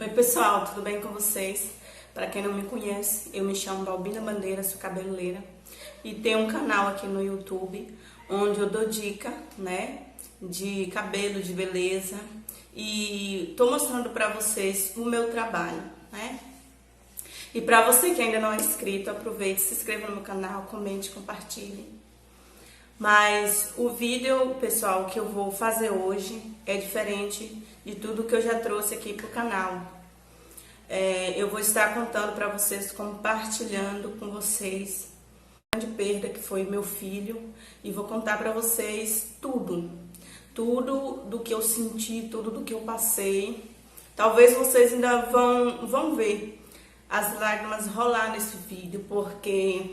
Oi pessoal, tudo bem com vocês? Para quem não me conhece, eu me chamo Balbina Bandeira, sou cabeleireira e tenho um canal aqui no YouTube onde eu dou dica, de cabelo, de beleza e tô mostrando para vocês o meu trabalho, E para você que ainda não é inscrito, aproveite, se inscreva no meu canal, comente, compartilhe. Mas o vídeo, pessoal, que eu vou fazer hoje é diferente de tudo que eu já trouxe aqui pro canal. Eu vou estar contando para vocês, compartilhando com vocês a grande perda que foi meu filho e vou contar para vocês tudo do que eu senti, tudo do que eu passei. Talvez vocês ainda vão ver as lágrimas rolar nesse vídeo, porque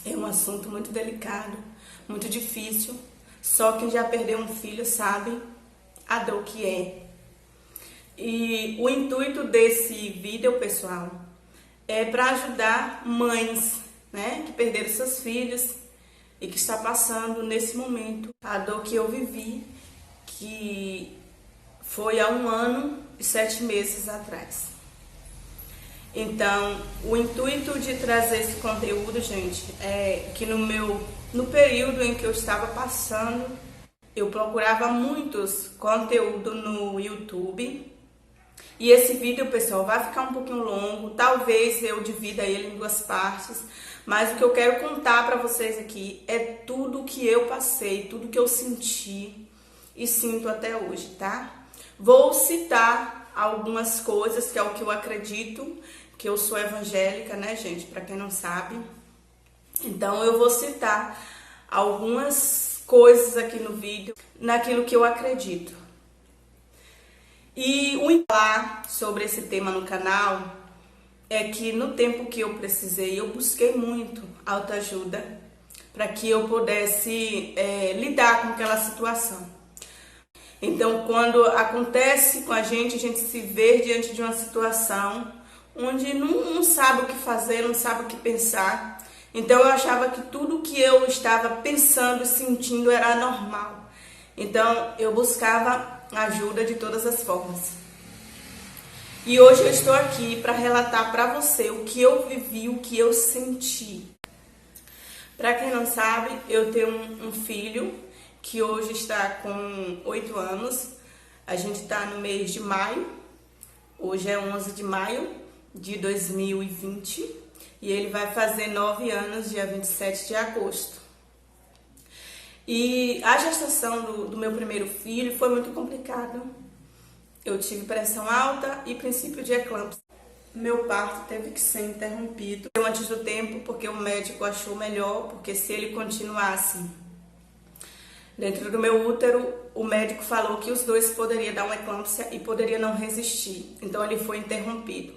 é um assunto muito delicado, muito difícil. Só quem já perdeu um filho sabe a dor que é. E o intuito desse vídeo, pessoal, é para ajudar mães, que perderam seus filhos e que está passando nesse momento a dor que eu vivi, que foi há 1 ano e 7 meses atrás. Então, o intuito de trazer esse conteúdo, gente, é que no período em que eu estava passando, eu procurava muitos conteúdos no YouTube. E esse vídeo, pessoal, vai ficar um pouquinho longo, talvez eu divida ele em 2 partes, mas o que eu quero contar para vocês aqui é tudo que eu passei, tudo que eu senti e sinto até hoje, tá? Vou citar algumas coisas, que é o que eu acredito, que eu sou evangélica, gente, para quem não sabe. Então eu vou citar algumas coisas aqui no vídeo, naquilo que eu acredito. E o falar sobre esse tema no canal é que no tempo que eu precisei, eu busquei muito autoajuda para que eu pudesse lidar com aquela situação. Então, quando acontece com a gente se vê diante de uma situação onde não sabe o que fazer, não sabe o que pensar. Então, eu achava que tudo que eu estava pensando e sentindo era normal. Então, eu buscava ajuda de todas as formas. E hoje eu estou aqui para relatar para você o que eu vivi, o que eu senti. Para quem não sabe, eu tenho um filho que hoje está com 8 anos. A gente está no mês de maio. Hoje é 11 de maio de 2020 e ele vai fazer 9 anos dia 27 de agosto. E a gestação do meu primeiro filho foi muito complicada. Eu tive pressão alta e princípio de eclâmpsia. Meu parto teve que ser interrompido antes do tempo, porque o médico achou melhor, porque se ele continuasse dentro do meu útero, o médico falou que os dois poderiam dar uma eclâmpsia e poderia não resistir. Então ele foi interrompido.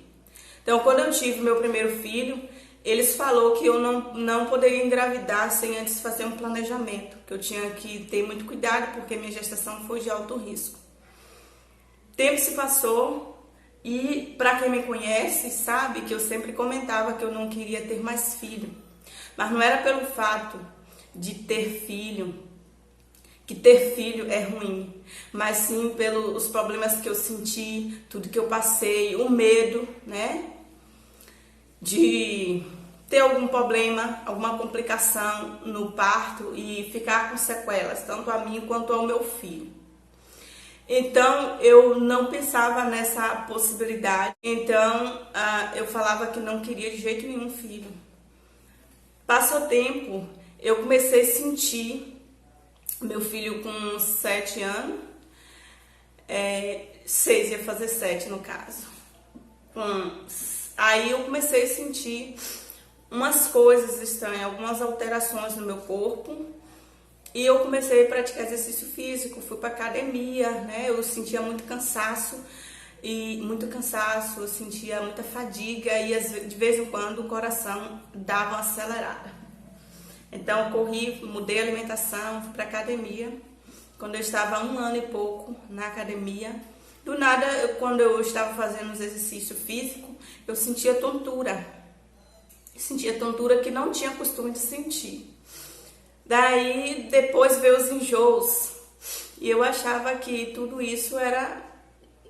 Então quando eu tive meu primeiro filho, eles falaram que eu não poderia engravidar sem antes fazer um planejamento, que eu tinha que ter muito cuidado, porque minha gestação foi de alto risco. O tempo se passou e, para quem me conhece, sabe que eu sempre comentava que eu não queria ter mais filho. Mas não era pelo fato de ter filho, que ter filho é ruim, mas sim pelos problemas que eu senti, tudo que eu passei, o medo, de ter algum problema, alguma complicação no parto e ficar com sequelas, tanto a mim quanto ao meu filho. Então, eu não pensava nessa possibilidade. Então, eu falava que não queria de jeito nenhum filho. Passou tempo, eu comecei a sentir meu filho com 7 anos, 6, ia fazer 7 no caso. Aí eu comecei a sentir umas coisas estranhas, algumas alterações no meu corpo. E eu comecei a praticar exercício físico, fui para academia, Eu sentia muito cansaço, eu sentia muita fadiga e de vez em quando o coração dava uma acelerada. Então eu corri, mudei a alimentação, fui para academia. Quando eu estava 1 ano e pouco na academia, do nada, quando eu estava fazendo os exercícios físicos, eu sentia tontura. Sentia tontura que não tinha costume de sentir. Daí, depois veio os enjoos. E eu achava que tudo isso era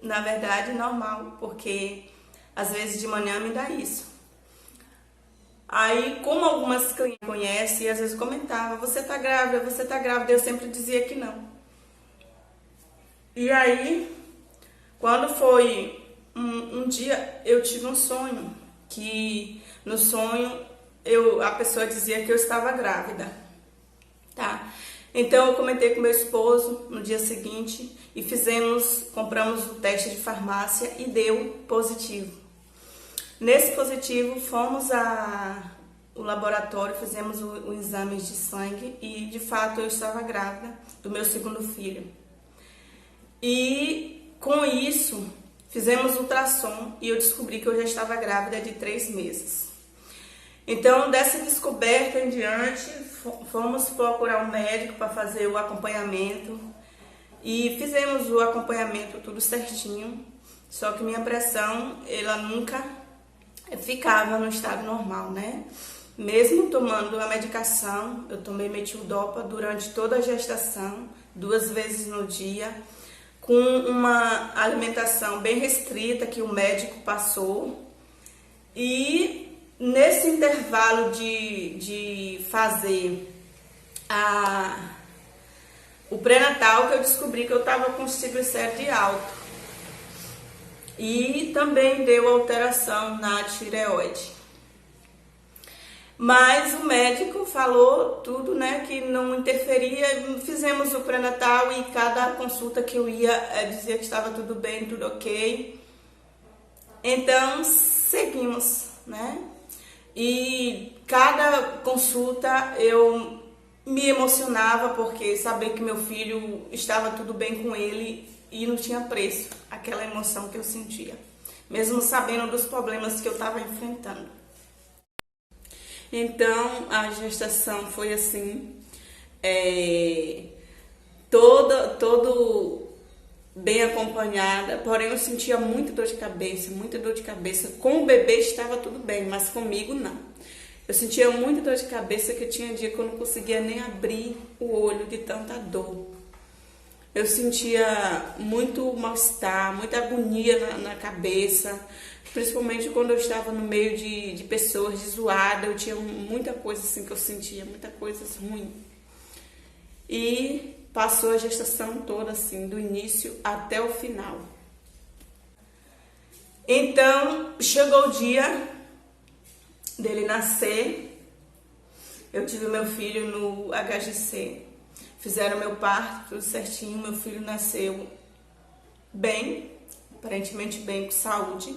na verdade, normal, porque às vezes de manhã me dá isso. Aí, como algumas clientes conhecem, às vezes comentava, você tá grávida, eu sempre dizia que não. E aí, quando foi um dia, eu tive um sonho, que no sonho a pessoa dizia que eu estava grávida, tá? Então eu comentei com meu esposo no dia seguinte e compramos o teste de farmácia e deu positivo. Nesse positivo, fomos ao laboratório, fizemos o exame de sangue e, de fato, eu estava grávida do meu segundo filho. E, com isso, fizemos ultrassom e eu descobri que eu já estava grávida de 3 meses. Então, dessa descoberta em diante, fomos procurar um médico para fazer o acompanhamento e fizemos o acompanhamento tudo certinho, só que minha pressão, ela nunca ficava no estado normal, né? Mesmo tomando a medicação, eu tomei metildopa durante toda a gestação, 2 vezes no dia, com uma alimentação bem restrita que o médico passou. E nesse intervalo de fazer o pré-natal, que eu descobri que eu estava com triglicérides alto. E também deu alteração na tireoide. Mas o médico falou tudo, né, que não interferia. Fizemos o pré-natal e cada consulta que eu ia dizia que estava tudo bem, tudo ok. Então, seguimos, né? E cada consulta eu me emocionava porque sabia que meu filho estava tudo bem com ele e não tinha preço aquela emoção que eu sentia, mesmo sabendo dos problemas que eu estava enfrentando. Então, a gestação foi assim, todo bem acompanhada, porém eu sentia muita dor de cabeça. Com o bebê estava tudo bem, mas comigo não. Eu sentia muita dor de cabeça, que tinha dia que eu não conseguia nem abrir o olho de tanta dor. Eu sentia muito mal-estar, muita agonia na cabeça, principalmente quando eu estava no meio de pessoas, de zoada. Eu tinha muita coisa assim que eu sentia, muita coisa ruim. E passou a gestação toda assim, do início até o final. Então, chegou o dia dele nascer. Eu tive meu filho no HGC. Fizeram meu parto, tudo certinho. Meu filho nasceu bem, aparentemente bem, com saúde.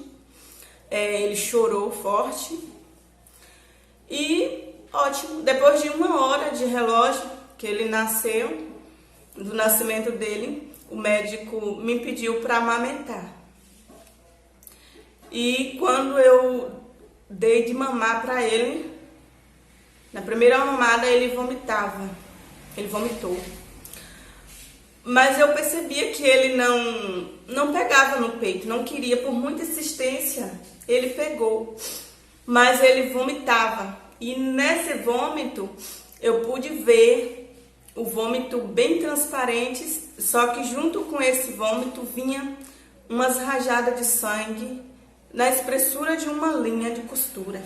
Ele chorou forte. E ótimo, depois de 1 hora de relógio que ele nasceu, do nascimento dele, o médico me pediu para amamentar. E quando eu dei de mamar para ele, na primeira mamada ele vomitava. Ele vomitou. Mas eu percebia que ele não pegava no peito, não queria, por muita insistência, ele pegou. Mas ele vomitava. E nesse vômito, eu pude ver o vômito bem transparente, só que junto com esse vômito vinha umas rajadas de sangue na espessura de uma linha de costura.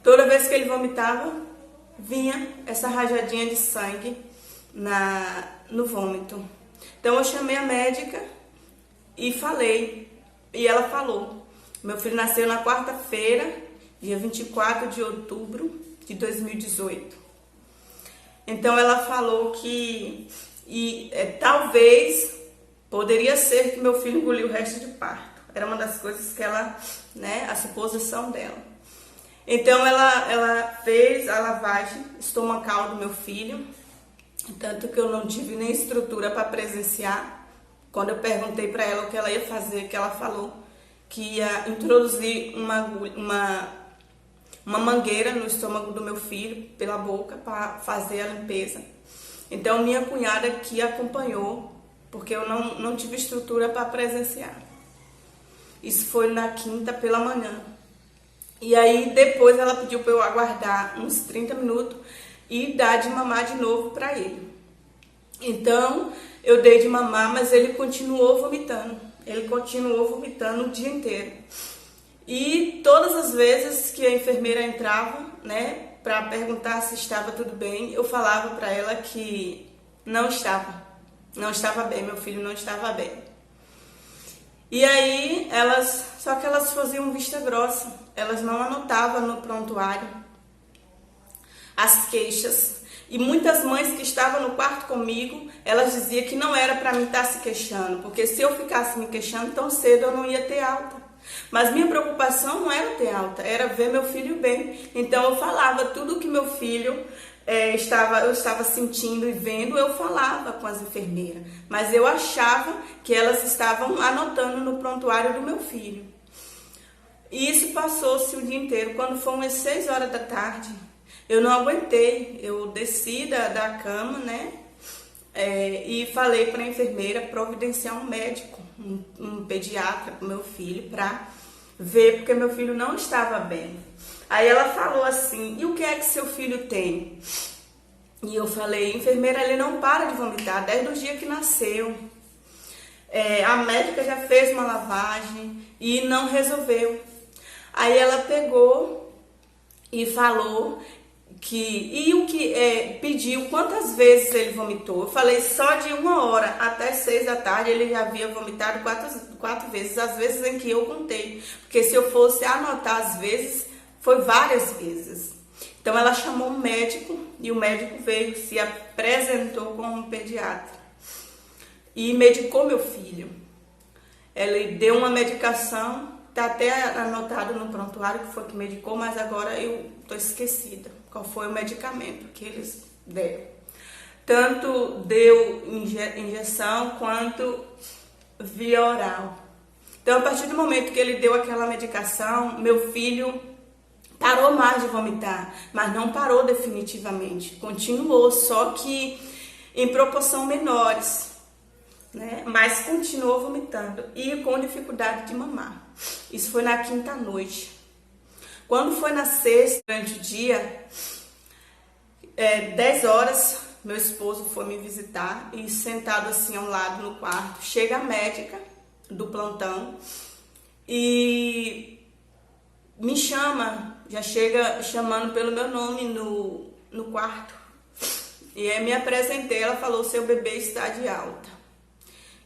Toda vez que ele vomitava, vinha essa rajadinha de sangue no vômito. Então eu chamei a médica e falei, e ela falou: meu filho nasceu na quarta-feira, dia 24 de outubro de 2018. Então ela falou que talvez poderia ser que meu filho engoliu o resto de parto. Era uma das coisas que ela, né, a suposição dela. Então ela fez a lavagem estomacal do meu filho, tanto que eu não tive nem estrutura para presenciar. Quando eu perguntei para ela o que ela ia fazer, que ela falou que ia introduzir uma mangueira no estômago do meu filho, pela boca, para fazer a limpeza. Então minha cunhada que acompanhou, porque eu não tive estrutura para presenciar. Isso foi na quinta pela manhã. E aí depois ela pediu para eu aguardar uns 30 minutos e dar de mamar de novo para ele. Então eu dei de mamar, mas ele continuou vomitando. Ele continuou vomitando o dia inteiro. E todas as vezes que a enfermeira entrava, né, para perguntar se estava tudo bem, eu falava para ela que não estava bem, meu filho não estava bem. E aí só que elas faziam vista grossa, elas não anotavam no prontuário as queixas. E muitas mães que estavam no quarto comigo, elas diziam que não era para mim estar se queixando, porque se eu ficasse me queixando tão cedo eu não ia ter alta. Mas minha preocupação não era ter alta, era ver meu filho bem. Então eu falava tudo que meu filho eu estava sentindo e vendo, eu falava com as enfermeiras. Mas eu achava que elas estavam anotando no prontuário do meu filho. E isso passou-se o dia inteiro. Quando foi umas 6 horas da tarde, eu não aguentei. Eu desci da cama, né? E falei para a enfermeira providenciar um médico, um pediatra para o meu filho, para ver, porque meu filho não estava bem. Aí ela falou assim: e o que é que seu filho tem? E eu falei: enfermeira, ele não para de vomitar desde o dia que nasceu. A médica já fez uma lavagem e não resolveu. Aí ela pegou e falou pediu quantas vezes ele vomitou. Eu falei só de 1 hora até 6 da tarde ele já havia vomitado quatro vezes, as vezes em que eu contei, porque se eu fosse anotar as vezes, foi várias vezes. Então ela chamou um médico e o médico veio, se apresentou como um pediatra e medicou meu filho. Ele deu uma medicação, tá até anotado no prontuário que foi que medicou, mas agora eu tô esquecida qual foi o medicamento que eles deram. Tanto deu injeção quanto via oral. Então, a partir do momento que ele deu aquela medicação, meu filho parou mais de vomitar, mas não parou definitivamente. Continuou, só que em proporção menores, né? Mas continuou vomitando e com dificuldade de mamar. Isso foi na quinta noite. Quando foi na sexta, durante o dia, 10 horas, meu esposo foi me visitar e sentado assim ao lado no quarto, chega a médica do plantão e me chama, já chega chamando pelo meu nome no quarto. E aí me apresentei, ela falou: seu bebê está de alta.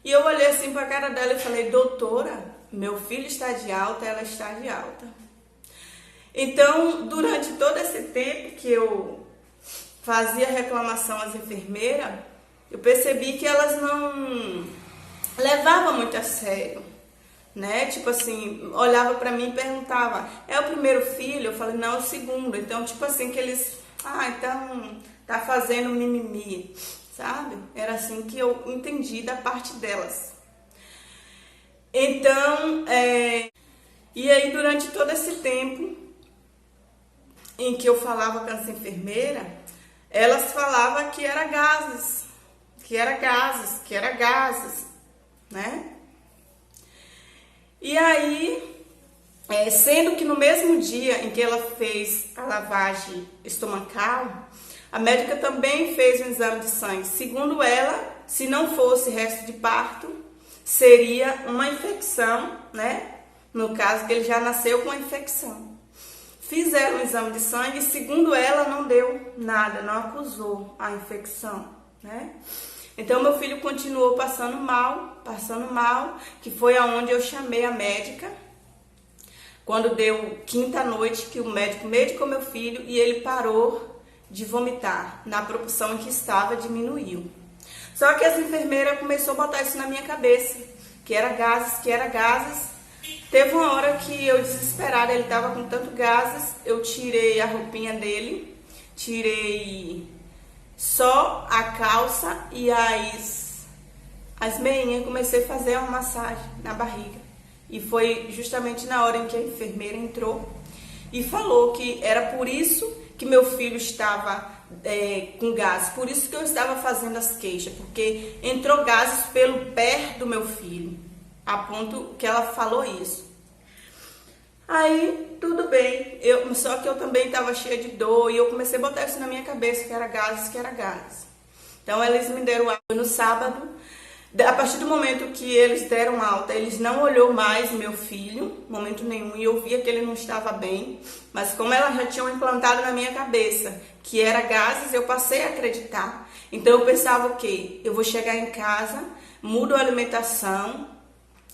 E eu olhei assim para a cara dela e falei: doutora, meu filho está de alta, ela está de alta. Então, durante todo esse tempo que eu fazia reclamação às enfermeiras, eu percebi que elas não levavam muito a sério, né? Tipo assim, olhava para mim e perguntava: é o primeiro filho? Eu falei: não, é o segundo. Então, tipo assim, que eles, então tá fazendo mimimi, sabe? Era assim que eu entendi da parte delas. Então, e aí durante todo esse tempo em que eu falava com as enfermeiras, elas falavam que era gases, né? E aí, sendo que no mesmo dia em que ela fez a lavagem estomacal, a médica também fez um exame de sangue. Segundo ela, se não fosse resto de parto, seria uma infecção, né? No caso que ele já nasceu com a infecção. Fizeram um exame de sangue e, segundo ela, não deu nada, não acusou a infecção, né? Então, meu filho continuou passando mal, que foi aonde eu chamei a médica, quando deu quinta noite, que o médico medicou meu filho e ele parou de vomitar, na proporção em que estava, diminuiu. Só que as enfermeiras começaram a botar isso na minha cabeça, que era gases. Teve uma hora que eu, desesperada, ele estava com tanto gases, eu tirei a roupinha dele, tirei só a calça e as meinhas, e comecei a fazer uma massagem na barriga. E foi justamente na hora em que a enfermeira entrou e falou que era por isso que meu filho estava com gases, por isso que eu estava fazendo as queixas, porque entrou gases pelo pé do meu filho, a ponto que ela falou isso. Aí, tudo bem, só que eu também estava cheia de dor e eu comecei a botar isso na minha cabeça, que era gases. Então eles me deram alta no sábado. A partir do momento que eles deram alta, eles não olhou mais meu filho, momento nenhum, e eu via que ele não estava bem. Mas como elas já tinham implantado na minha cabeça que era gases, eu passei a acreditar. Então eu pensava o quê? Eu vou chegar em casa, mudo a alimentação,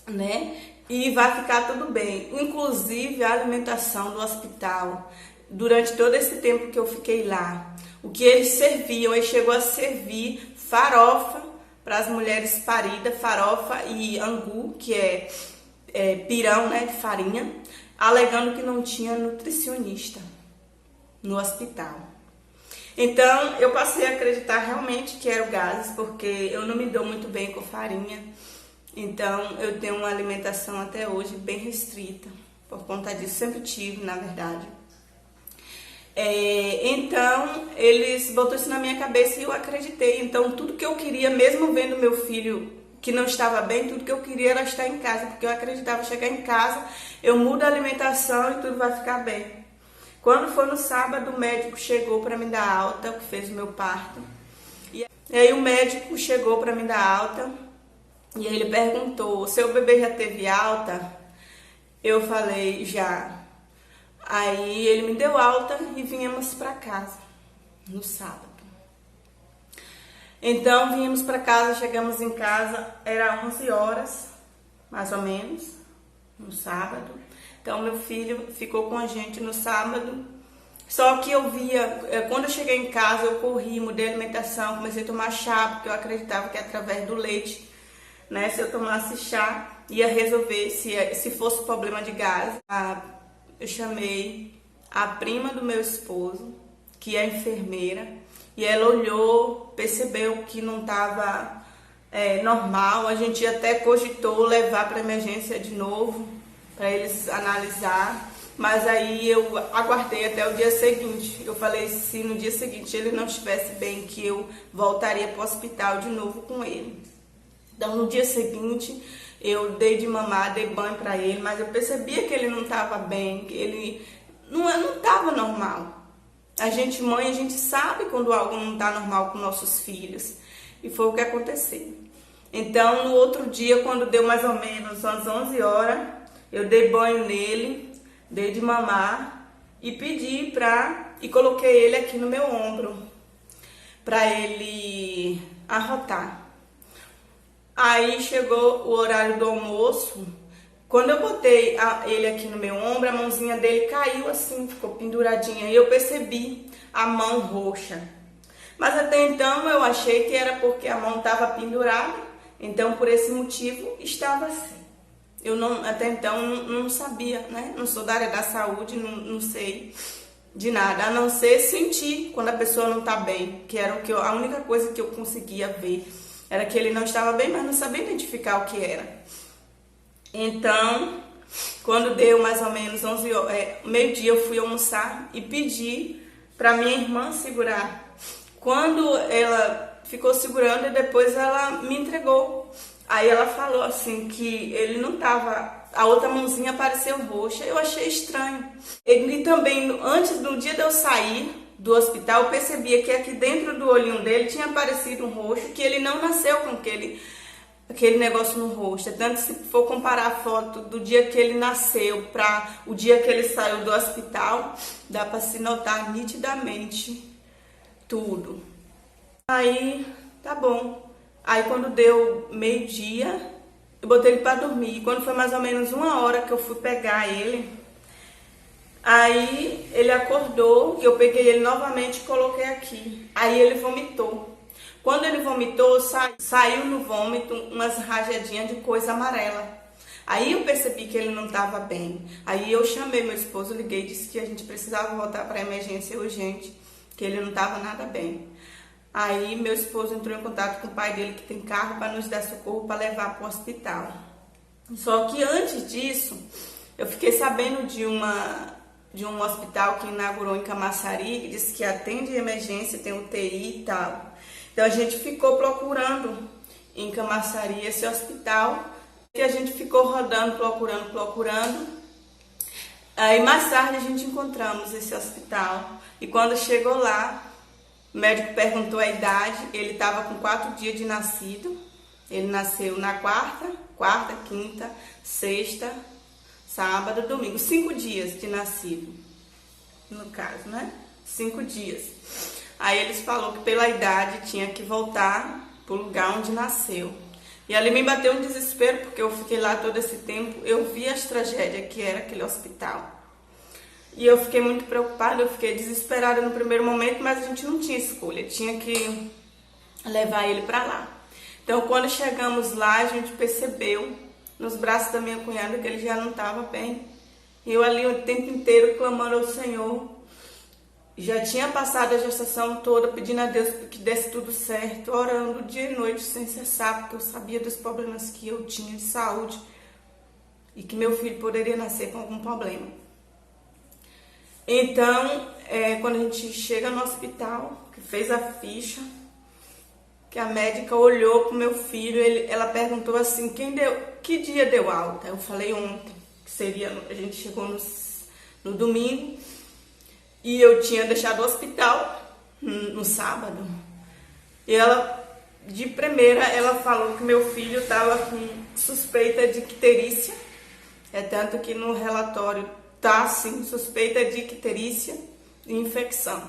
né? E vai ficar tudo bem. Inclusive a alimentação do hospital, durante todo esse tempo que eu fiquei lá, o que eles serviam, ele chegou a servir farofa para as mulheres paridas, farofa e angu, que é pirão, né, de farinha, alegando que não tinha nutricionista no hospital. Então, eu passei a acreditar realmente que era o gases, porque eu não me dou muito bem com farinha. Então, eu tenho uma alimentação até hoje bem restrita, por conta disso, sempre tive, na verdade. Então, eles botaram isso na minha cabeça e eu acreditei. Então, tudo que eu queria, mesmo vendo meu filho que não estava bem, tudo que eu queria era estar em casa, porque eu acreditava, chegar em casa, eu mudo a alimentação e tudo vai ficar bem. Quando foi no sábado, o médico chegou para me dar alta, que fez o meu parto. E aí o médico chegou para me dar alta e ele perguntou: seu bebê já teve alta? Eu falei: já. Aí ele me deu alta e viemos para casa no sábado. Então viemos para casa, chegamos em casa, era 11 horas, mais ou menos, no sábado. Então meu filho ficou com a gente no sábado. Só que eu via, quando eu cheguei em casa, eu corri, mudei a alimentação, comecei a tomar chá, porque eu acreditava que através do leite, né, se eu tomasse chá, ia resolver se fosse problema de gás. Eu chamei a prima do meu esposo, que é enfermeira, e ela olhou, percebeu que não estava normal. A gente até cogitou levar para emergência de novo, para eles analisar, mas aí eu aguardei até o dia seguinte. Eu falei, se no dia seguinte ele não estivesse bem, que eu voltaria para o hospital de novo com ele. Então no dia seguinte eu dei de mamar, dei banho para ele, mas eu percebia que ele não estava bem, que ele não estava normal. A gente, mãe, a gente sabe quando algo não está normal com nossos filhos. E foi o que aconteceu. Então, no outro dia, quando deu mais ou menos umas 11 horas, eu dei banho nele, dei de mamar e pedi e coloquei ele aqui no meu ombro, para ele arrotar. Aí chegou o horário do almoço. Quando eu botei ele aqui no meu ombro, a mãozinha dele caiu assim, ficou penduradinha. E eu percebi a mão roxa. Mas até então eu achei que era porque a mão estava pendurada. Então por esse motivo estava assim. Eu até então não sabia, né? Não sou da área da saúde, não sei de nada. A não ser sentir quando a pessoa não está bem. Que era a única coisa que eu conseguia ver. Era que ele não estava bem, mas não sabia identificar o que era. Então, quando deu mais ou menos 11 horas, meio-dia, eu fui almoçar e pedi para minha irmã segurar. Quando ela ficou segurando, e depois ela me entregou. Aí ela falou assim que ele não estava, a outra mãozinha apareceu roxa. Eu achei estranho. E também, antes do dia de eu sair do hospital, eu percebia que aqui dentro do olhinho dele tinha aparecido um roxo, que ele não nasceu com aquele negócio no rosto. Tanto se for comparar a foto do dia que ele nasceu para o dia que ele saiu do hospital, dá para se notar nitidamente tudo. Aí, tá bom. Aí quando deu meio-dia, eu botei ele para dormir. E quando foi mais ou menos 1 hora que eu fui pegar ele, aí ele acordou, eu peguei ele novamente e coloquei aqui. Aí ele vomitou. Quando ele vomitou, saiu no vômito umas rajadinhas de coisa amarela. Aí eu percebi que ele não estava bem. Aí eu chamei meu esposo, liguei, disse que a gente precisava voltar para a emergência urgente, que ele não estava nada bem. Aí meu esposo entrou em contato com o pai dele, que tem carro, para nos dar socorro, para levar para o hospital. Só que antes disso, eu fiquei sabendo de um hospital que inaugurou em Camaçari, que disse que atende emergência, tem UTI e tal. Então a gente ficou procurando em Camaçari esse hospital, e a gente ficou rodando, procurando. Aí mais tarde a gente encontramos esse hospital. E quando chegou lá, O médico perguntou a idade, ele estava com 4 dias de nascido. Ele nasceu na quarta, quinta, sexta, sábado, domingo. 5 dias de nascido, no caso, né? 5 dias. Aí eles falaram que pela idade tinha que voltar pro lugar onde nasceu. E ali me bateu um desespero, porque eu fiquei lá todo esse tempo, eu vi as tragédias que era aquele hospital. E eu fiquei muito preocupada, eu fiquei desesperada no primeiro momento, mas a gente não tinha escolha, tinha que levar ele para lá. Então, quando chegamos lá, a gente percebeu nos braços da minha cunhada que ele já não estava bem. E eu ali o tempo inteiro clamando ao Senhor. Já tinha passado a gestação toda pedindo a Deus que desse tudo certo, orando dia e noite sem cessar, porque eu sabia dos problemas que eu tinha de saúde e que meu filho poderia nascer com algum problema. Então, quando a gente chega no hospital, que fez a ficha, que a médica olhou pro meu filho, ela perguntou assim, que dia deu alta? Eu falei ontem, que seria, a gente chegou no domingo, e eu tinha deixado o hospital no sábado. E ela, de primeira, ela falou que meu filho estava com suspeita de icterícia. É tanto que no relatório tá assim, suspeita de icterícia e infecção.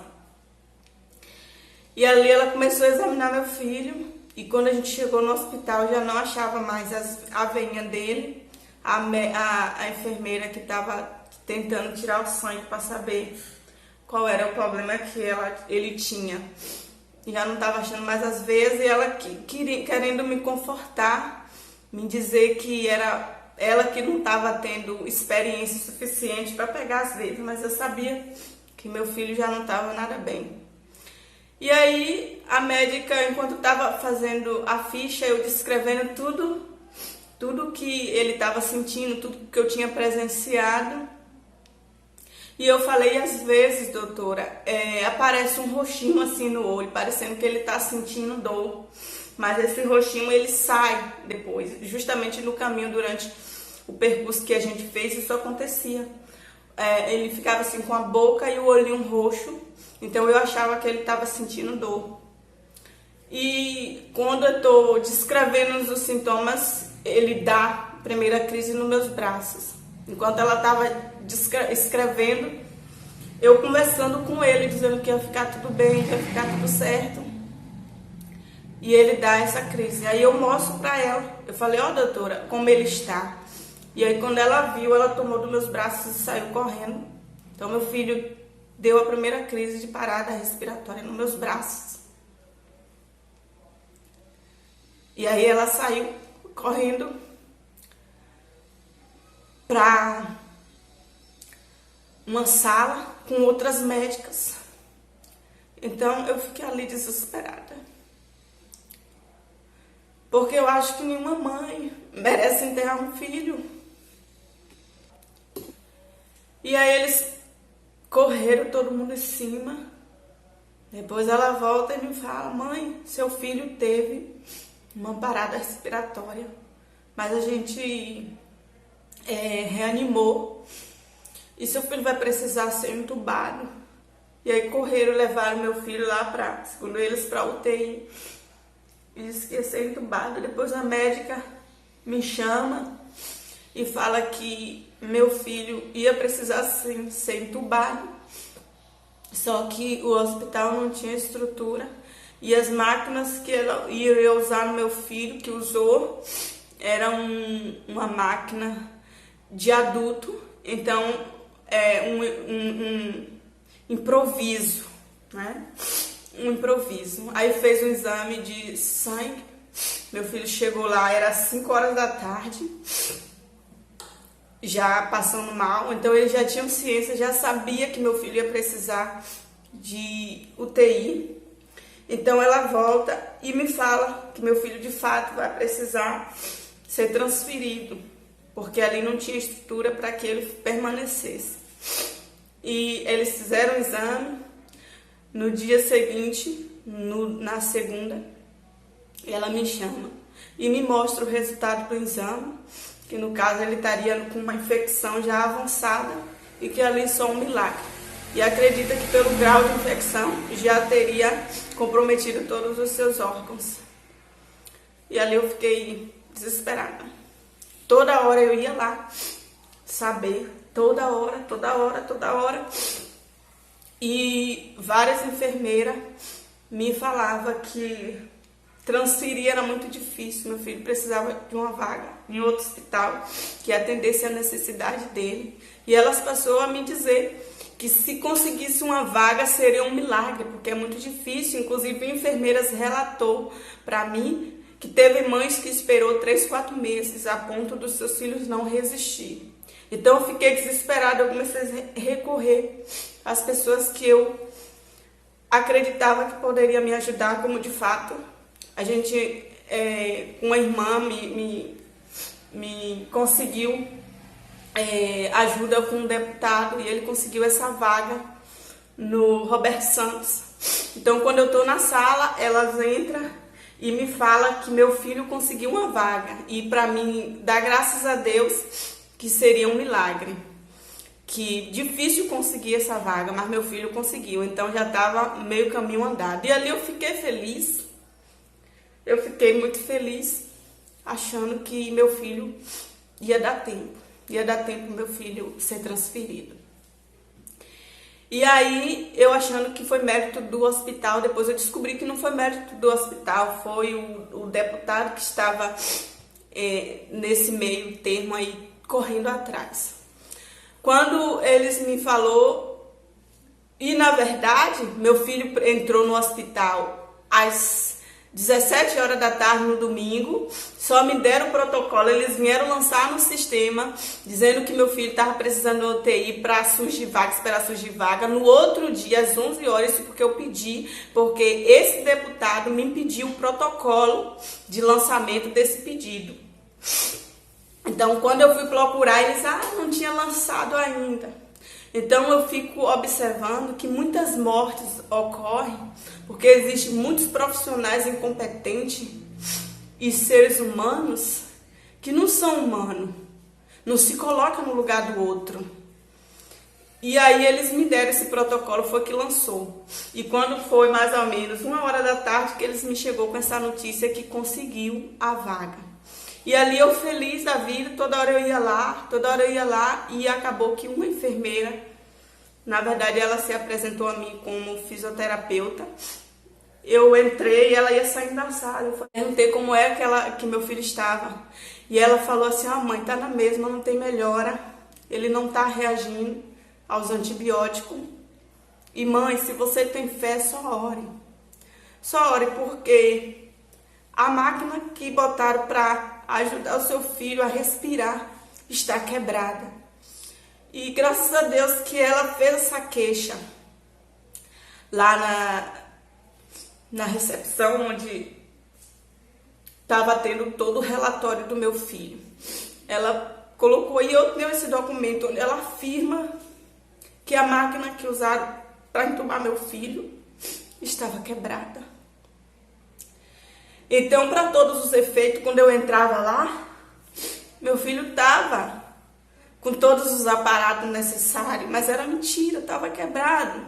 E ali ela começou a examinar meu filho. E quando a gente chegou no hospital, já não achava mais a veinha dele. A enfermeira que estava tentando tirar o sangue para saber qual era o problema que ele tinha. Já não estava achando mais as veias e ela querendo me confortar, me dizer que era ela que não estava tendo experiência suficiente para pegar as veias, mas eu sabia que meu filho já não estava nada bem. E aí a médica, enquanto estava fazendo a ficha, eu descrevendo tudo que ele estava sentindo, tudo que eu tinha presenciado. E eu falei, às vezes, doutora, aparece um roxinho assim no olho, parecendo que ele está sentindo dor. Mas esse roxinho, ele sai depois. Justamente no caminho, durante o percurso que a gente fez, isso acontecia. Ele ficava assim com a boca e o olhinho roxo. Então eu achava que ele estava sentindo dor. E quando eu estou descrevendo os sintomas, ele dá a primeira crise nos meus braços. Enquanto ela estava escrevendo, eu conversando com ele, dizendo que ia ficar tudo bem, que ia ficar tudo certo. E ele dá essa crise. Aí eu mostro para ela. Eu falei, ó, doutora, como ele está. E aí quando ela viu, ela tomou dos meus braços e saiu correndo. Então meu filho deu a primeira crise de parada respiratória nos meus braços. E aí ela saiu correndo para uma sala com outras médicas. Então eu fiquei ali desesperada. Porque eu acho que nenhuma mãe merece enterrar um filho. E aí eles correram todo mundo em cima. Depois ela volta e me fala, mãe, seu filho teve uma parada respiratória. Mas a gente reanimou. E seu filho vai precisar ser entubado. E aí correram, levaram meu filho lá segundo eles, para UTI. E disse que ia ser entubado. Depois a médica me chama e fala que meu filho ia precisar sim ser entubado. Só que o hospital não tinha estrutura. E as máquinas que ela ia usar no meu filho, que usou, era uma máquina de adulto. Então, um improviso, né? Um improviso. Aí fez um exame de sangue. Meu filho chegou lá, era 5 horas da tarde, já passando mal. Então ele já tinha ciência, já sabia que meu filho ia precisar de UTI. Então ela volta e me fala que meu filho de fato vai precisar ser transferido, porque ali não tinha estrutura para que ele permanecesse. E eles fizeram o exame. No dia seguinte, na segunda, ela me chama e me mostra o resultado do exame, que no caso ele estaria com uma infecção já avançada e que ali só um milagre e acredita que pelo grau de infecção já teria comprometido todos os seus órgãos. E ali eu fiquei desesperada. Toda hora eu ia lá saber, toda hora. E várias enfermeiras me falavam que transferir era muito difícil. Meu filho precisava de uma vaga em outro hospital que atendesse a necessidade dele. E elas passaram a me dizer que se conseguisse uma vaga seria um milagre, porque é muito difícil. Inclusive, enfermeiras relatou para mim que teve mães que esperou 3, 4 meses a ponto dos seus filhos não resistirem. Então eu fiquei desesperada, eu comecei a recorrer às pessoas que eu acreditava que poderia me ajudar, como de fato a gente, uma irmã me conseguiu ajuda com um deputado, e ele conseguiu essa vaga no Roberto Santos. Então quando eu estou na sala, elas entram e me falam que meu filho conseguiu uma vaga, e para mim dá graças a Deus que seria um milagre, que difícil conseguir essa vaga, mas meu filho conseguiu, então já estava meio caminho andado. E ali eu fiquei feliz, eu fiquei muito feliz, achando que meu filho ia dar tempo meu filho ser transferido. E aí, eu achando que foi mérito do hospital, depois eu descobri que não foi mérito do hospital, foi o deputado que estava nesse meio termo aí, correndo atrás. Quando eles me falou, e na verdade, meu filho entrou no hospital às 17 horas da tarde no domingo, só me deram o protocolo, eles vieram lançar no sistema, dizendo que meu filho estava precisando de UTI para surgir vaga, esperar surgir vaga. No outro dia, às 11 horas, isso porque eu pedi, porque esse deputado me pediu o protocolo de lançamento desse pedido. Então, quando eu fui procurar, eles não tinha lançado ainda. Então, eu fico observando que muitas mortes ocorrem porque existem muitos profissionais incompetentes e seres humanos que não são humanos, não se colocam no lugar do outro. E aí eles me deram esse protocolo, foi que lançou. E quando foi mais ou menos 1h da tarde que eles me chegou com essa notícia que conseguiu a vaga. E ali eu feliz da vida, toda hora eu ia lá, e acabou que uma enfermeira, na verdade ela se apresentou a mim como fisioterapeuta. Eu entrei e ela ia saindo da sala, eu perguntei como é que meu filho estava. E ela falou assim, mãe, tá na mesma, não tem melhora, ele não tá reagindo aos antibióticos. E mãe, se você tem fé, só ore, porque a máquina que botaram para ajudar o seu filho a respirar está quebrada. E graças a Deus que ela fez essa queixa lá na recepção, onde estava tendo todo o relatório do meu filho. Ela colocou, e eu tenho esse documento onde ela afirma que a máquina que usaram para entubar meu filho estava quebrada. Então, para todos os efeitos, quando eu entrava lá, meu filho estava com todos os aparatos necessários, mas era mentira, estava quebrado.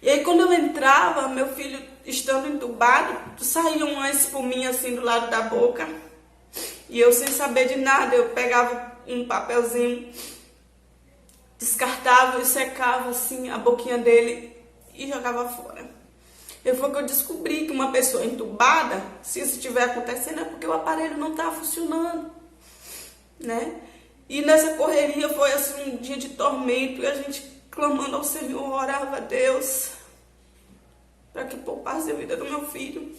E aí, quando eu entrava, meu filho estando entubado, saía uma espuminha assim do lado da boca, e eu sem saber de nada, eu pegava um papelzinho, descartava e secava assim a boquinha dele e jogava fora. Foi que eu descobri que uma pessoa entubada, se isso estiver acontecendo, é porque o aparelho não está funcionando, né? E nessa correria foi assim um dia de tormento, e a gente clamando ao Senhor, orava a Deus para que poupasse a vida do meu filho,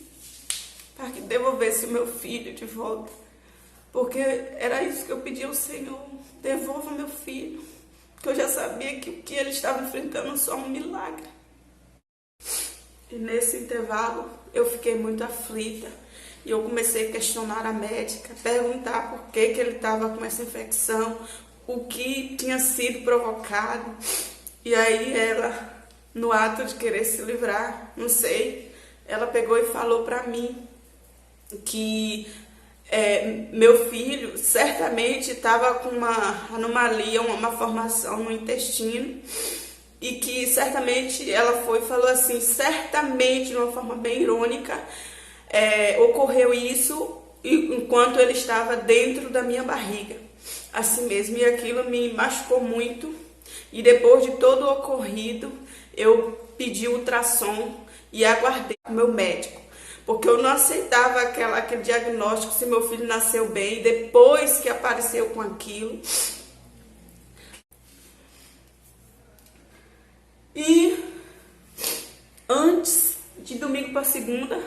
para que devolvesse o meu filho de volta, porque era isso que eu pedi ao Senhor, devolva meu filho, porque eu já sabia que o que ele estava enfrentando só um milagre. E nesse intervalo eu fiquei muito aflita e eu comecei a questionar a médica, perguntar por que ele estava com essa infecção, o que tinha sido provocado. E aí ela, no ato de querer se livrar, não sei, ela pegou e falou para mim que meu filho certamente estava com uma anomalia, uma malformação no intestino, e que certamente ela foi e falou assim, certamente de uma forma bem irônica, ocorreu isso enquanto ele estava dentro da minha barriga, assim mesmo, e aquilo me machucou muito. E depois de todo o ocorrido, eu pedi ultrassom e aguardei o meu médico, porque eu não aceitava aquele diagnóstico se meu filho nasceu bem, depois que apareceu com aquilo. E antes de domingo para segunda,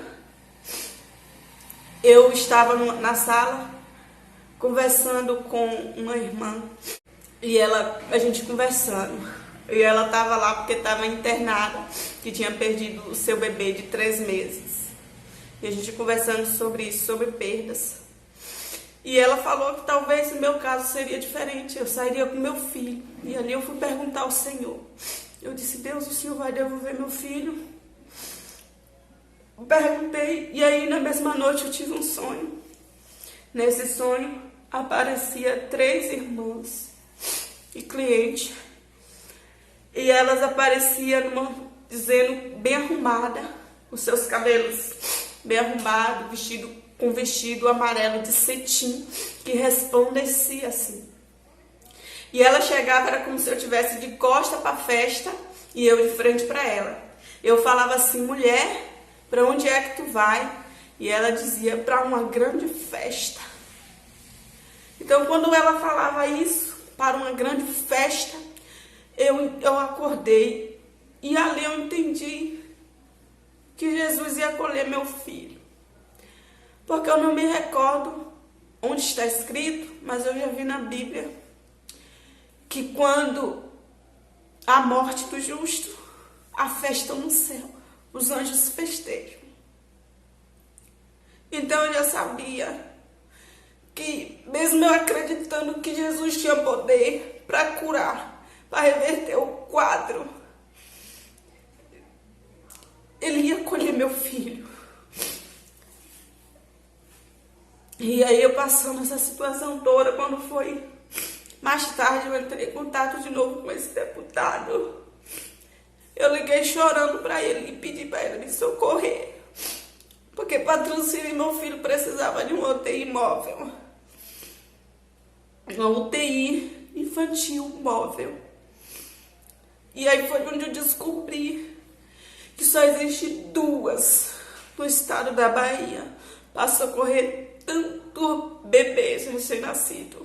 eu estava na sala conversando com uma irmã e a gente conversando. E ela estava lá porque estava internada, que tinha perdido o seu bebê de 3 meses. E a gente conversando sobre isso, sobre perdas. E ela falou que talvez o meu caso seria diferente, eu sairia com meu filho. E ali eu fui perguntar ao Senhor. Eu disse, Deus, o Senhor vai devolver meu filho? Perguntei, e aí na mesma noite eu tive um sonho. Nesse sonho aparecia 3 irmãs e cliente. E elas apareciam dizendo bem arrumada, os seus cabelos bem arrumados, com vestido amarelo de cetim, que resplandecia assim. E ela chegava, era como se eu estivesse de costa para a festa e eu de frente para ela. Eu falava assim, mulher, para onde é que tu vai? E ela dizia, para uma grande festa. Então, quando ela falava isso, para uma grande festa, eu acordei e ali eu entendi que Jesus ia acolher meu filho. Porque eu não me recordo onde está escrito, mas eu já vi na Bíblia que quando a morte do justo, a festa no céu, os anjos festejam. Então eu já sabia que, mesmo eu acreditando que Jesus tinha poder para curar, para reverter o quadro, ele ia colher meu filho. E aí eu passando essa situação toda, quando foi mais tarde, eu entrei em contato de novo com esse deputado. Eu liguei chorando para ele e pedi para ele me socorrer, porque para transferir meu filho precisava de uma UTI móvel, uma UTI infantil móvel. E aí foi onde eu descobri que só existe 2 no estado da Bahia para socorrer tanto bebês recém-nascidos.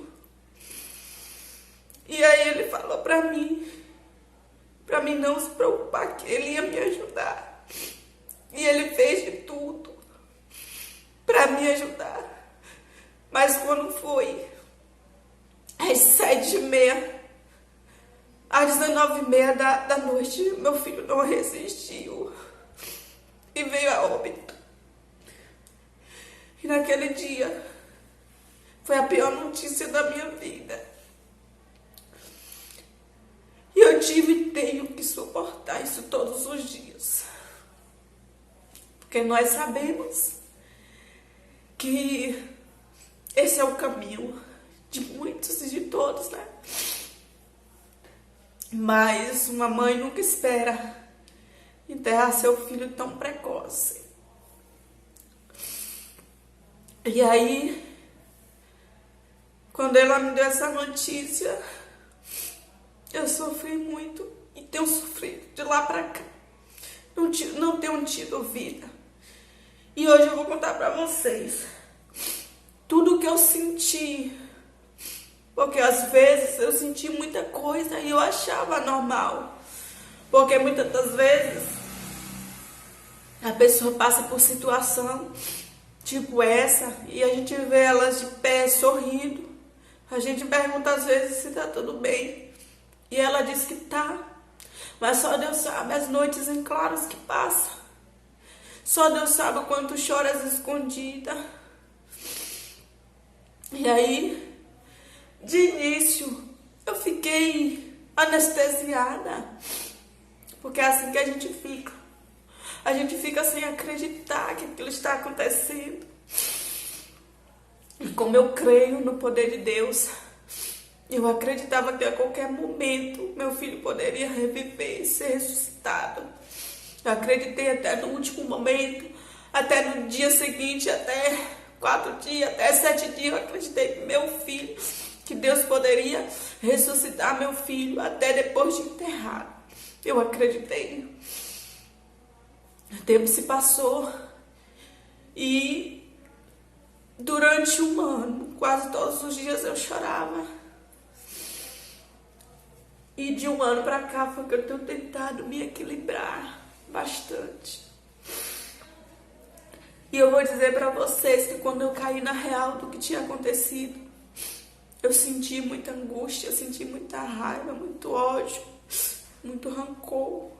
E aí ele falou para mim não se preocupar, que ele ia me ajudar. E ele fez de tudo para me ajudar. Mas quando foi às 7h30, às 19h30 da noite, meu filho não resistiu e veio a óbito. E naquele dia foi a pior notícia da minha vida. E eu tenho que suportar isso todos os dias. Porque nós sabemos que esse é o caminho de muitos e de todos, né? Mas uma mãe nunca espera enterrar seu filho tão precoce. E aí, quando ela me deu essa notícia, eu sofri muito e tenho sofrido de lá pra cá. Não tenho tido vida. E hoje eu vou contar pra vocês tudo que eu senti. Porque às vezes eu senti muita coisa e eu achava normal. Porque muitas das vezes a pessoa passa por situação tipo essa e a gente vê elas de pé sorrindo. A gente pergunta às vezes se tá tudo bem. E ela diz que tá. Mas só Deus sabe as noites em claros que passa. Só Deus sabe o quanto choras escondida. E aí, de início, eu fiquei anestesiada. Porque é assim que a gente fica. A gente fica sem acreditar que aquilo está acontecendo. E como eu creio no poder de Deus, Eu acreditava que a qualquer momento meu filho poderia reviver e ser ressuscitado. Eu acreditei até no último momento, até no dia seguinte, até 4 dias, até 7 dias. Eu acreditei que meu filho, que Deus poderia ressuscitar meu filho até depois de enterrado. Eu acreditei. O tempo se passou e durante um ano, quase todos os dias eu chorava. E de um ano para cá foi que eu tenho tentado me equilibrar bastante. E eu vou dizer para vocês que quando eu caí na real do que tinha acontecido, eu senti muita angústia, eu senti muita raiva, muito ódio, muito rancor.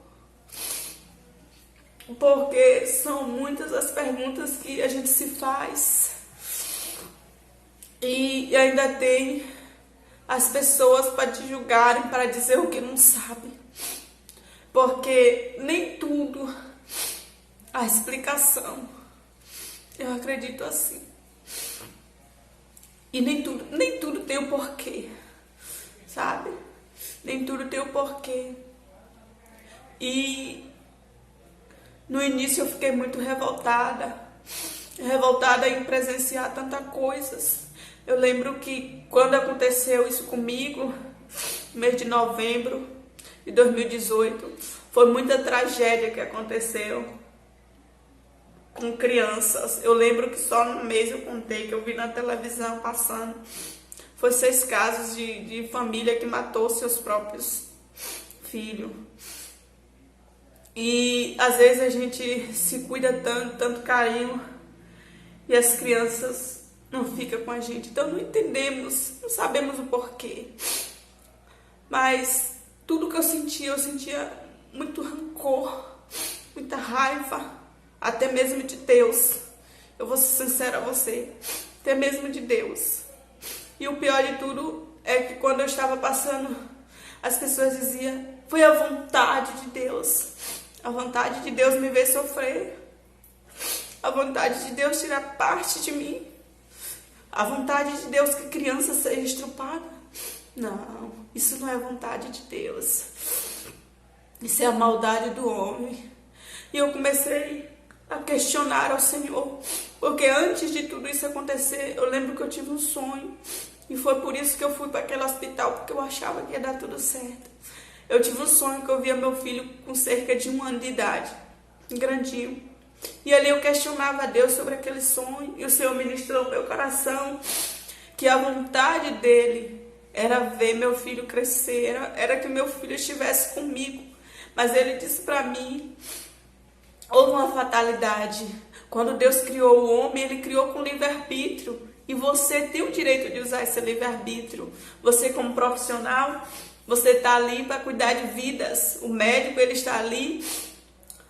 Porque são muitas as perguntas que a gente se faz. E ainda tem as pessoas para te julgarem, para dizer o que não sabe. Porque nem tudo há explicação. Eu acredito assim. E nem tudo tem um porquê, sabe? Nem tudo tem um porquê. E no início eu fiquei muito revoltada em presenciar tantas coisas. Eu lembro que quando aconteceu isso comigo, no mês de novembro de 2018, foi muita tragédia que aconteceu com crianças. Eu lembro que só no mês eu contei, que eu vi na televisão passando, foi 6 casos de família que matou seus próprios filhos. E às vezes a gente se cuida tanto carinho, e as crianças não ficam com a gente. Então não entendemos, não sabemos o porquê. Mas tudo que eu sentia muito rancor, muita raiva, até mesmo de Deus. Eu vou ser sincera a você, até mesmo de Deus. E o pior de tudo é que quando eu estava passando, as pessoas diziam: foi a vontade de Deus. A vontade de Deus me ver sofrer. A vontade de Deus tirar parte de mim. A vontade de Deus que criança seja estrupada. Não, isso não é vontade de Deus. Isso é a maldade do homem. E eu comecei a questionar ao Senhor. Porque antes de tudo isso acontecer, eu lembro que eu tive um sonho. E foi por isso que eu fui para aquele hospital, porque eu achava que ia dar tudo certo. Eu tive um sonho que eu via meu filho com cerca de 1 ano de idade, grandinho. E ali eu questionava a Deus sobre aquele sonho. E o Senhor ministrou no meu coração que a vontade dele era ver meu filho crescer, era que meu filho estivesse comigo. Mas ele disse para mim: houve uma fatalidade. Quando Deus criou o homem, ele criou com livre-arbítrio. E você tem o direito de usar esse livre-arbítrio. Você, como profissional, você está ali para cuidar de vidas. O médico, ele está ali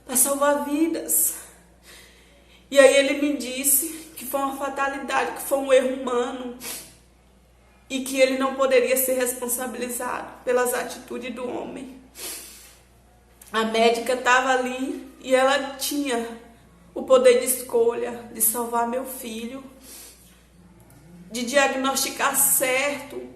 para salvar vidas. E aí ele me disse que foi uma fatalidade, que foi um erro humano. E que ele não poderia ser responsabilizado pelas atitudes do homem. A médica estava ali e ela tinha o poder de escolha, de salvar meu filho, de diagnosticar certo,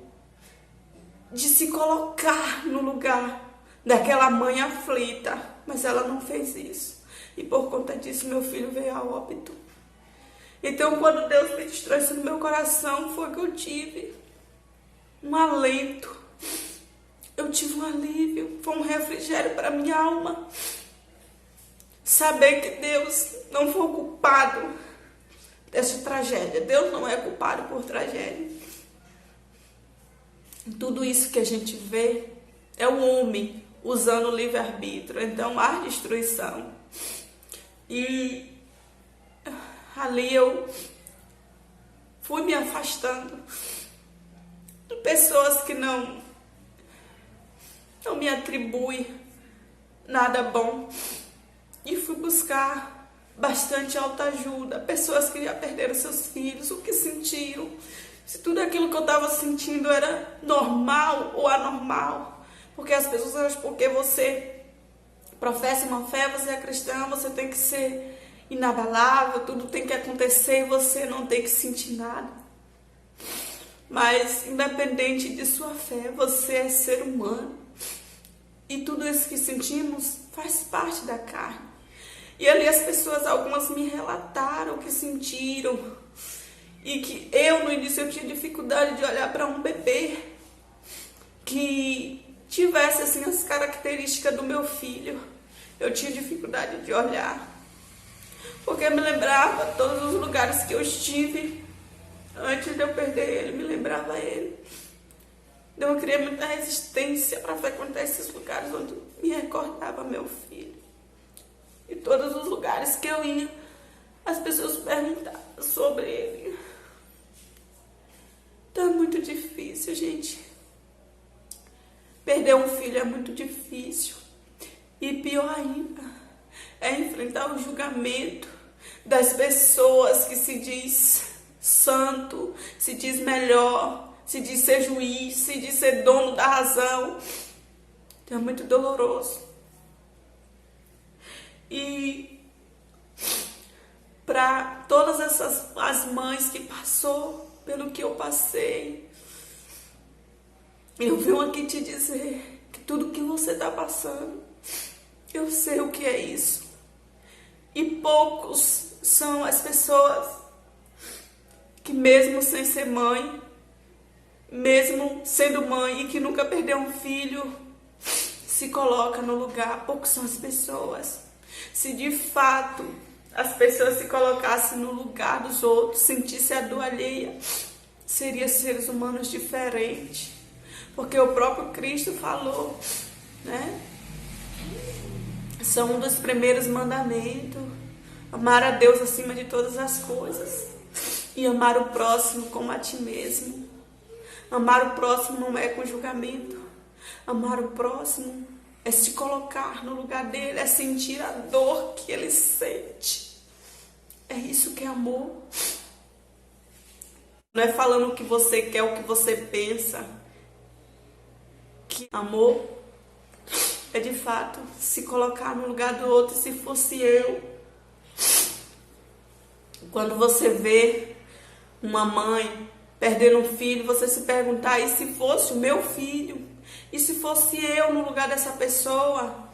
de se colocar no lugar daquela mãe aflita. Mas ela não fez isso. E por conta disso meu filho veio a óbito. Então quando Deus me ministrou isso no meu coração, foi que eu tive um alento. Eu tive um alívio, foi um refrigério para minha alma. Saber que Deus não foi o culpado dessa tragédia. Deus não é culpado por tragédia. Tudo isso que a gente vê é o homem usando o livre-arbítrio. Então há destruição. E ali eu fui me afastando de pessoas que não me atribuem nada bom. E fui buscar bastante autoajuda. Pessoas que já perderam seus filhos, o que sentiram. Se tudo aquilo que eu estava sentindo era normal ou anormal. Porque as pessoas acham que porque você professa uma fé, você é cristã, você tem que ser inabalável, tudo tem que acontecer e você não tem que sentir nada. Mas independente de sua fé, você é ser humano. E tudo isso que sentimos faz parte da carne. E ali as pessoas, algumas me relataram o que sentiram. E que eu, no início, eu tinha dificuldade de olhar para um bebê que tivesse assim as características do meu filho. Eu tinha dificuldade de olhar. Porque me lembrava todos os lugares que eu estive antes de eu perder ele, me lembrava ele. Então eu criei muita resistência para frequentar esses lugares onde me recordava meu filho. E todos os lugares que eu ia, as pessoas perguntavam sobre ele. Então é muito difícil, gente. Perder um filho é muito difícil. E pior ainda, é enfrentar o julgamento das pessoas que se diz santo, se diz melhor, se diz ser juiz, se diz ser dono da razão. Então é muito doloroso. E para todas as mães que passou pelo que eu passei, eu venho aqui te dizer que tudo que você está passando, eu sei o que é isso. E poucos são as pessoas que mesmo sem ser mãe, mesmo sendo mãe e que nunca perdeu um filho, se coloca no lugar. Poucos são as pessoas. Se de fato as pessoas se colocassem no lugar dos outros, sentissem a dor alheia, seriam seres humanos diferentes. Porque o próprio Cristo falou, né? São um dos primeiros mandamentos: amar a Deus acima de todas as coisas e amar o próximo como a ti mesmo. Amar o próximo não é com julgamento. Amar o próximo é se colocar no lugar dele, é sentir a dor que ele sente. É isso que é amor. Não é falando o que você quer, o que você pensa. Que amor é de fato se colocar no lugar do outro. Se fosse eu, quando você vê uma mãe perdendo um filho, você se perguntar: e se fosse o meu filho? E se fosse eu no lugar dessa pessoa?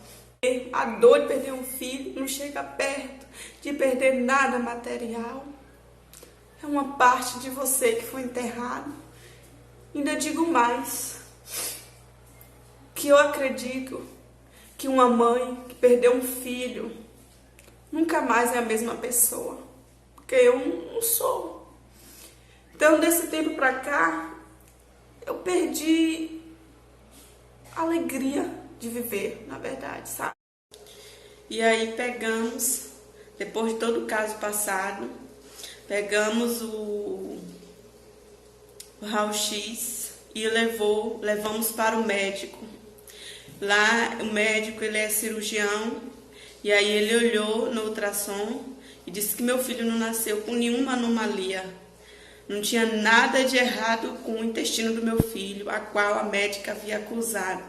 A dor de perder um filho não chega perto de perder nada material. É uma parte de você que foi enterrado. Ainda digo mais, que eu acredito que uma mãe que perdeu um filho nunca mais é a mesma pessoa. Porque eu não sou. Então, desse tempo pra cá, eu perdi a alegria de viver, na verdade, sabe? E aí pegamos, depois de todo o caso passado, pegamos o raio-x e levamos para o médico. Lá, o médico, ele é cirurgião, e aí ele olhou no ultrassom e disse que meu filho não nasceu com nenhuma anomalia. Não tinha nada de errado com o intestino do meu filho, a qual a médica havia acusado.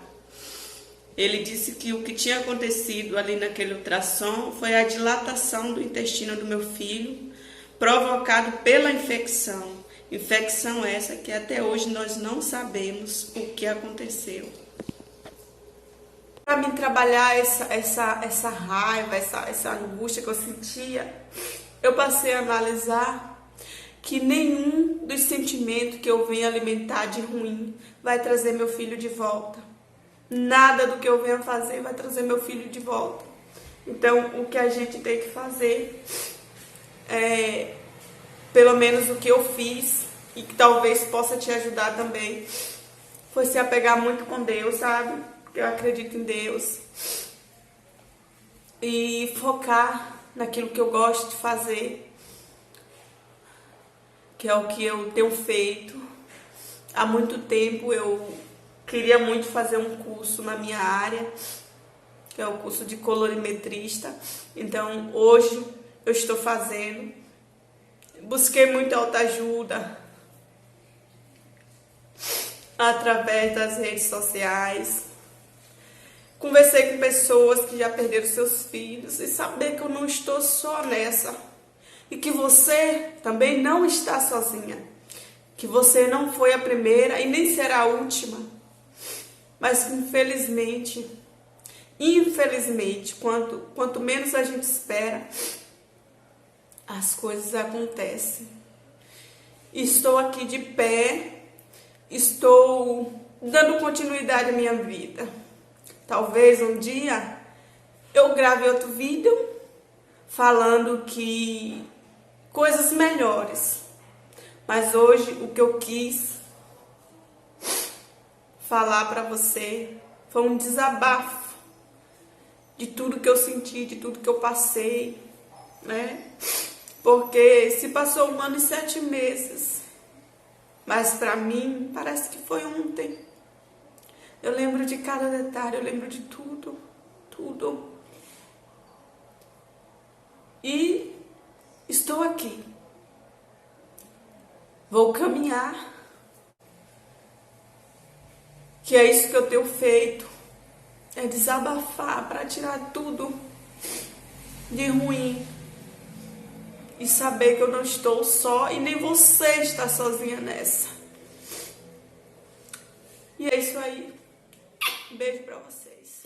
Ele disse que o que tinha acontecido ali naquele ultrassom foi a dilatação do intestino do meu filho, provocado pela infecção. Infecção essa que até hoje nós não sabemos o que aconteceu. Para mim trabalhar essa raiva, essa angústia que eu sentia, eu passei a analisar que nenhum dos sentimentos que eu venho alimentar de ruim vai trazer meu filho de volta. Nada do que eu venho fazer vai trazer meu filho de volta. Então, o que a gente tem que fazer é, pelo menos o que eu fiz, e que talvez possa te ajudar também, foi se apegar muito com Deus, sabe? Porque eu acredito em Deus. E focar naquilo que eu gosto de fazer, que é o que eu tenho feito. Há muito tempo eu queria muito fazer um curso na minha área, que é o curso de colorimetrista. Então, hoje eu estou fazendo. Busquei muita autoajuda através das redes sociais. Conversei com pessoas que já perderam seus filhos e saber que eu não estou só nessa. E que você também não está sozinha. que você não foi a primeira e nem será a última, mas infelizmente, quanto menos a gente espera, as coisas acontecem. Estou aqui de pé, estou dando continuidade à minha vida. Talvez um dia eu grave outro vídeo falando que coisas melhores. Mas hoje o que eu quis falar para você foi um desabafo de tudo que eu senti, de tudo que eu passei, né? Porque se passou 1 ano e 7 meses, mas para mim parece que foi ontem. Eu lembro de cada detalhe, eu lembro de tudo, tudo. E estou aqui. Vou caminhar. Que é isso que eu tenho feito. É desabafar para tirar tudo de ruim. E saber que eu não estou só e nem você está sozinha nessa. E é isso aí. Beijo pra vocês.